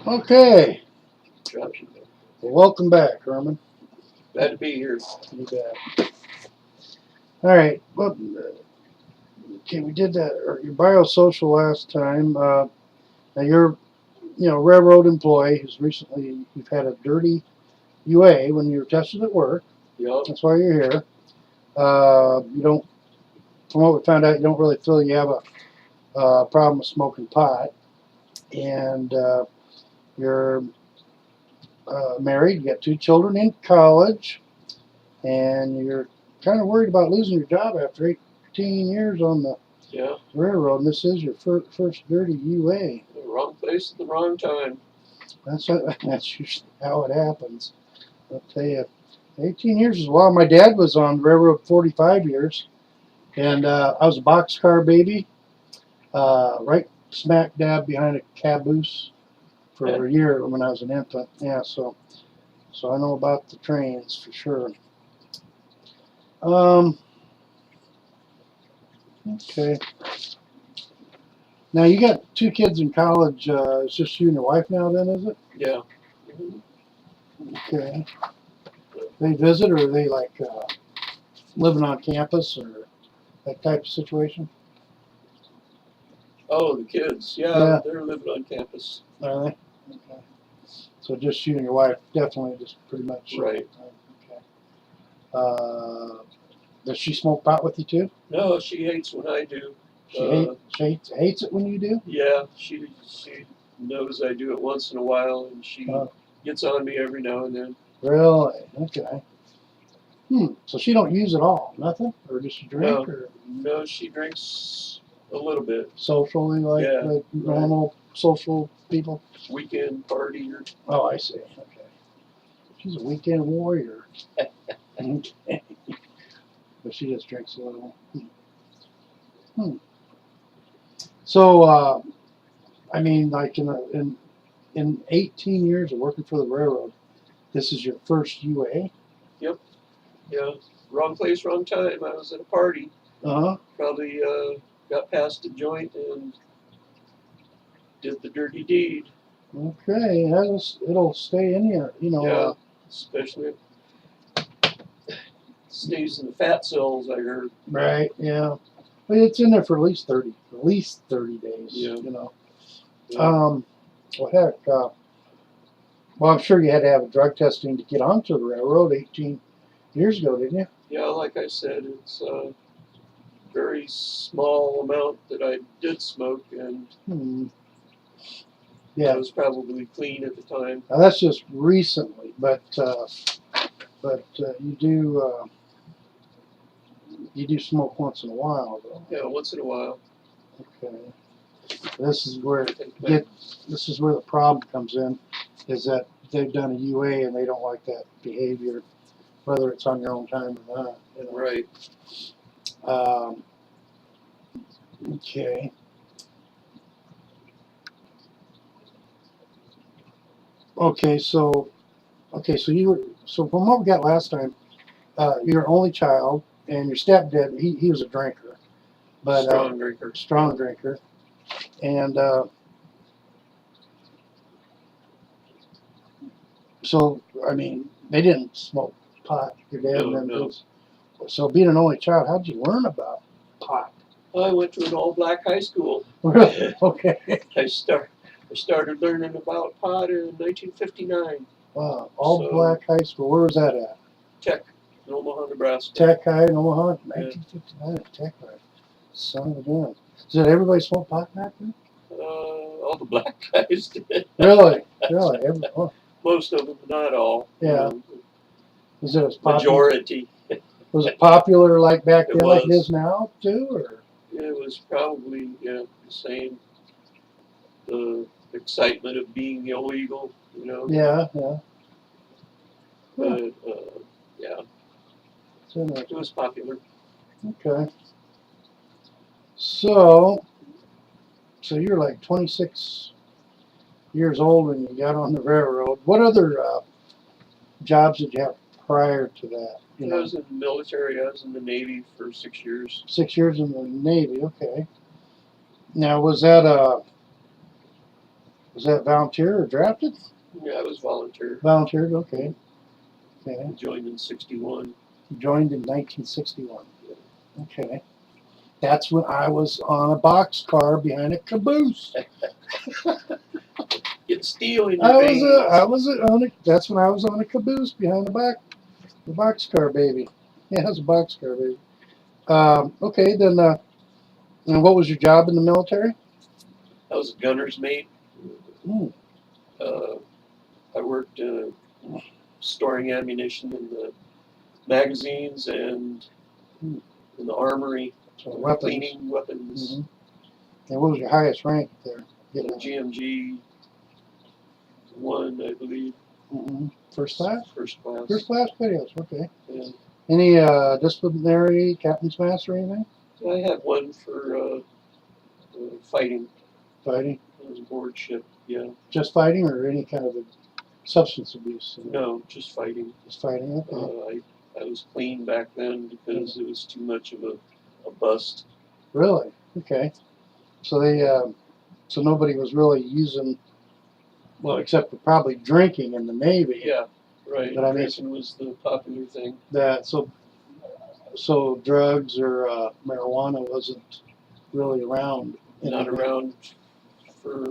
Okay, Interruption. well, welcome back, Herman. Glad to be here. You bet. All right, well, okay, we did that your biosocial last time. Now you're, railroad employee who's recently you've had a dirty UA when you were tested at work. Yup. That's why you're here. You don't, from what we found out, you don't really feel you have a problem with smoking pot, and you're married. You got two children in college, and you're kind of worried about losing your job after 18 years on the Yeah. railroad, and this is your first dirty UA. The wrong place at the wrong time. That's usually how it happens. I'll tell you, 18 years is a while. My dad was on the railroad 45 years, and I was a boxcar baby, right smack dab behind a caboose for a year when I was an infant. Yeah, so I know about the trains for sure. Um, okay. Now you got two kids in college. It's just you and your wife now, then, is it? Yeah. Mhm. Okay. They visit, or are they like living on campus, or that type of situation? Oh, the kids. Yeah, Yeah. they're living on campus. Are they? Okay. So just you and your wife, definitely, just pretty much. Right. Okay. Does she smoke pot with you too? No, she hates when I do. She hates it when you do. Yeah, she knows I do it once in a while, and she gets on me every now and then. Really? Okay. So she don't use it all? Nothing? Or does she drink? No. Or No, she drinks a little bit. socially, like, Yeah, like right. normal social people? Weekend party or Oh, I see. Okay. She's a weekend warrior. Okay. But she just drinks a little. Hmm. So, I mean, like in 18 years of working for the railroad, this is your first UA? Yep. Yeah. Wrong place, wrong time. I was at a party. Uh-huh. Probably got past a joint and did the dirty deed. Okay, it'll stay in you, Yeah. Especially if it stays in the fat cells, I heard. right, yeah. But it's in there for at least 30 days, Yeah. Yeah. Well, heck, well, I'm sure you had to have a drug testing to get onto the railroad 18 years ago, didn't you? Yeah, like I said, it's a very small amount that I did smoke, and Yeah. I was probably clean at the time. Now that's just recently, but you do smoke once in a while, though. Yeah, once in a while. Okay. This is where the problem comes in, is that they've done a UA and they don't like that behavior, whether it's on your own time or not. Right. Okay. Okay, so from what we got last time, you're only child, and your stepdad, he was a drinker, but strong drinker, and so I mean they didn't smoke pot. Your dad and them did. So being an only child, how'd you learn about pot? I went to an all-black high school. Really? Okay. I started learning about pot in 1959. Wow, all-black high school. Where was that at? Tech, in Omaha, Nebraska. Tech High in Omaha, 1959. Tech High. Son of a gun. Did everybody smoke pot back then? All the black guys did. Really? Most of them, not all. Yeah. Was it a majority? Was it popular like back then, like it was. is now too, or? It was probably the same. The excitement of being illegal, Yeah. But yeah, it was popular. Okay. So you're like 26 years old when you got on the railroad. What other jobs did you have prior to that? I was in the military. I was in the Navy for 6 years. 6 years in the Navy. Okay. Now, was that Was that volunteer or drafted? Yeah, I was volunteer. Volunteered, okay. Okay. I joined in '61. You joined in 1961. Okay. That's when I was on a boxcar behind a caboose. Get steel in I your was veins. on a, that's when I was on a caboose behind the boxcar baby. Yeah, it was a boxcar baby. Okay, then, and what was your job in the military? I was a gunner's mate. Mm, Uh, I worked storing ammunition in the magazines and Hmm. in the armory, so weapons. cleaning weapons. Mhm. And what was your highest rank there? The GMG 1, I believe, First class? first class. First class videos, okay. Yeah. Any disciplinary, captain's mass or anything? I had one for fighting. Fighting? It was a board ship. Yeah. Just fighting or any kind of a substance abuse? No, just fighting. Just fighting, okay. I was clean back then because it was too much of a bust. Really? Okay. So they, so nobody was really using, well, except for probably drinking in the Navy. Yeah, right. But I mean, Drinking was the popular thing. that so drugs or marijuana wasn't really around. Not around for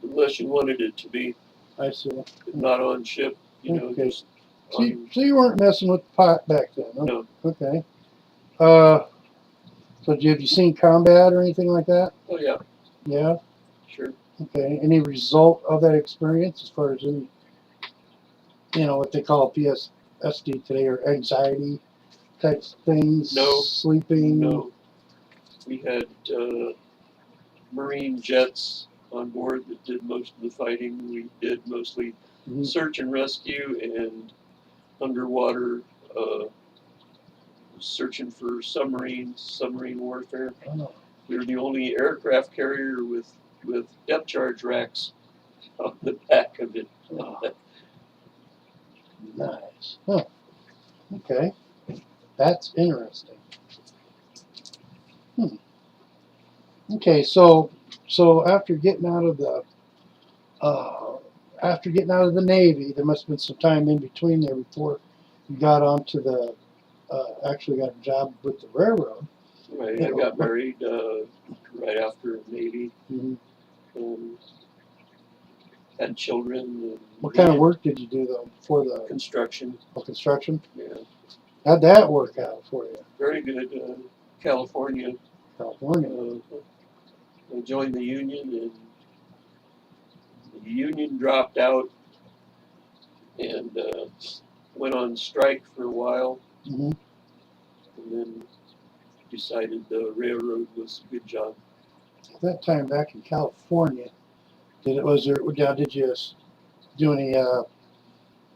unless you wanted it to be. I see. Not on ship, Okay. just So you weren't messing with pot back then? Huh? no. Okay. So have you seen combat or anything like that? Oh yeah, Yeah. sure. Okay. Any result of that experience as far as any, what they call PTSD today or anxiety type things? No. Sleeping? No. We had Marine jets on board that did most of the fighting. We did mostly Mhm. search and rescue and underwater searching for submarine warfare. Oh, We were the only aircraft carrier with depth charge racks on the back of it. oh. Nice. Huh. Okay. That's interesting. Okay, so after getting out of the Navy, there must have been some time in between there before you got onto the actually got a job with the railroad. Right, I got married right after Navy. Mm-hmm. Had children. And What kind of work did you do though before the construction? construction? Yeah, How'd that work out for you? very good. California. California. I joined the union, and the union dropped out and went on strike for a while, Mm-hmm. and then decided the railroad was a good job. At that time back in California, did you do any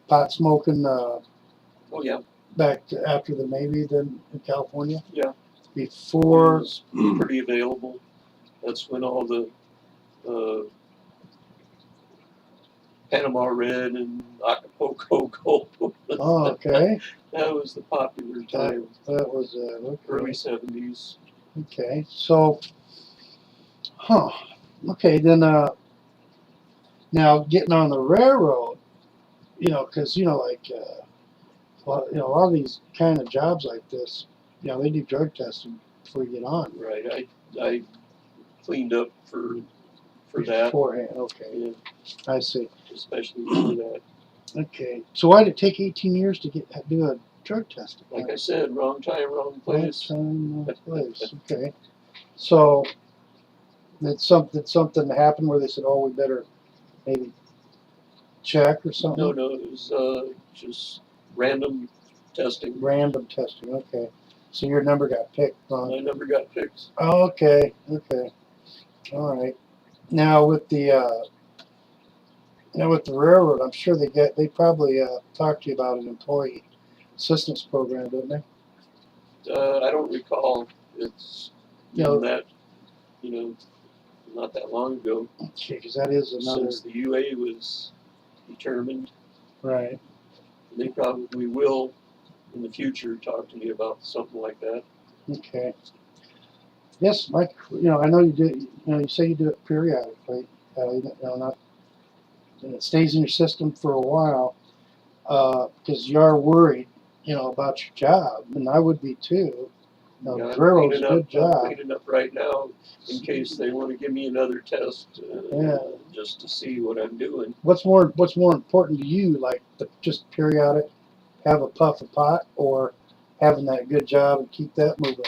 pot smoking Oh yeah, after the Navy then in California? yeah. It Before was pretty available. That's when all the Panama Red and Acapulco Gold. oh, okay. That was the popular time. That was Early okay. '70s. Okay. So okay, then now getting on the railroad, because like a lot of these kind of jobs like this, they do drug testing before you get on. Right. I cleaned up for that. Beforehand, okay. Yeah, I see. especially for that. Okay. So why did it take 18 years to do a drug test? Like I said, wrong time, wrong Wrong place. time, wrong place. Okay. So did something happen where they said, "Oh, we better maybe check or something"? No, it was just random testing. Random testing. Okay. So your number got picked on. My number got picked. Okay. All right. Now with the railroad, I'm sure they probably talked to you about an employee assistance program, didn't they? I don't recall. It's that not that long ago. Okay, because that is another. Since the UA was determined, Right. they probably will in the future talk to me about something like that. Okay. Yes, Mike. I know you do. You say you do it periodically. not, and it stays in your system for a while, because you are worried, about your job, and I would be too. Yeah, The I'm railroad's a cleaning good up, job. cleaning up right now in case they want to give me another test, Yeah. just to see what I'm doing. What's more important to you, like just periodic, have a puff of pot, or having that good job and keep that moving?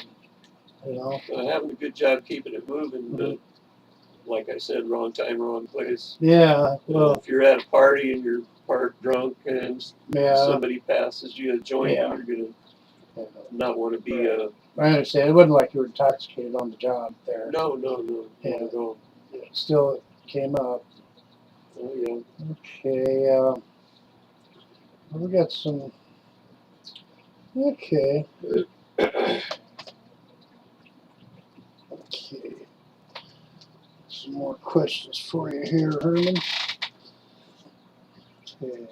Having a good job keeping it moving, Mhm. but like I said, wrong time, wrong place. Yeah. Well. If you're at a party and you're part drunk and Yeah. somebody passes you a joint, Yeah. you're gonna Yeah. not want to be Right. I understand. It wasn't like you were intoxicated on the job there. no, Yeah. not at all. It still came up. Oh yeah. Okay. We got some. Okay. Okay. Some more questions for you here, Herman. Okay.